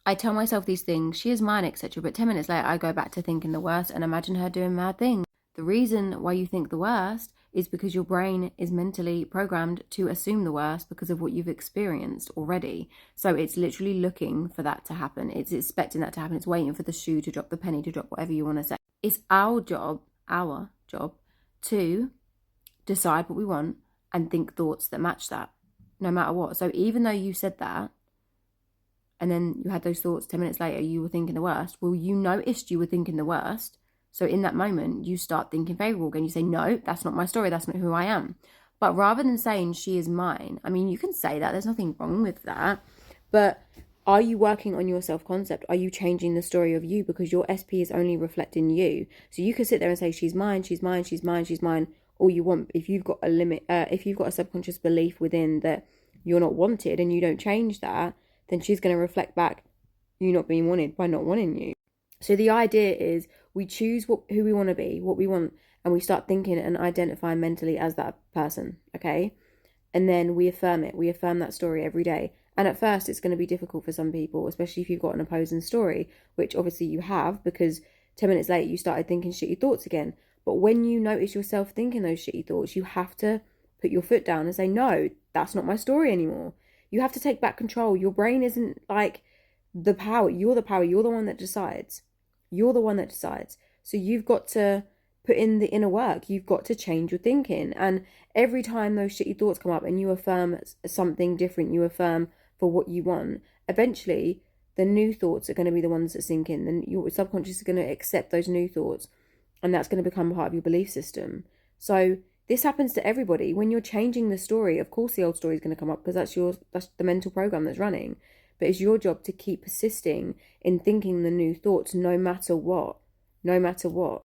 I tell myself these things, she is mine, etc. But 10 minutes later, I go back to thinking the worst and imagine her doing mad things. The reason why you think the worst is because your brain is mentally programmed to assume the worst because of what you've experienced already. So it's literally looking for that to happen. It's expecting that to happen. It's waiting for the shoe to drop, the penny to drop, whatever you want to say. It's our job to decide what we want and think thoughts that match that, no matter what. So even though you said that, and then you had those thoughts 10 minutes later, you were thinking the worst. Well, you noticed you were thinking the worst. So in that moment, you start thinking favorable again. You say, no, that's not my story. That's not who I am. But rather than saying she is mine, I mean, you can say that. There's nothing wrong with that. But are you working on your self-concept? Are you changing the story of you? Because your SP is only reflecting you. So you can sit there and say, she's mine, she's mine, she's mine, she's mine, all you want. If you've got a limit, if you've got a subconscious belief within that you're not wanted and you don't change that, then she's going to reflect back you not being wanted by not wanting you. So the idea is we choose who we want to be, what we want, and we start thinking and identifying mentally as that person, okay? And then we affirm it. We affirm that story every day. And at first, it's going to be difficult for some people, especially if you've got an opposing story, which obviously you have, because 10 minutes later, you started thinking shitty thoughts again. But when you notice yourself thinking those shitty thoughts, you have to put your foot down and say, no, that's not my story anymore. You have to take back control. Your brain isn't like the power. You're the power. You're the one that decides. You're the one that decides. So you've got to put in the inner work. You've got to change your thinking. And every time those shitty thoughts come up and you affirm something different, you affirm for what you want, eventually the new thoughts are going to be the ones that sink in. Then your subconscious is going to accept those new thoughts, and that's going to become part of your belief system. So this happens to everybody. When you're changing the story, of course the old story is going to come up because that's the mental program that's running. But it's your job to keep persisting in thinking the new thoughts no matter what. No matter what.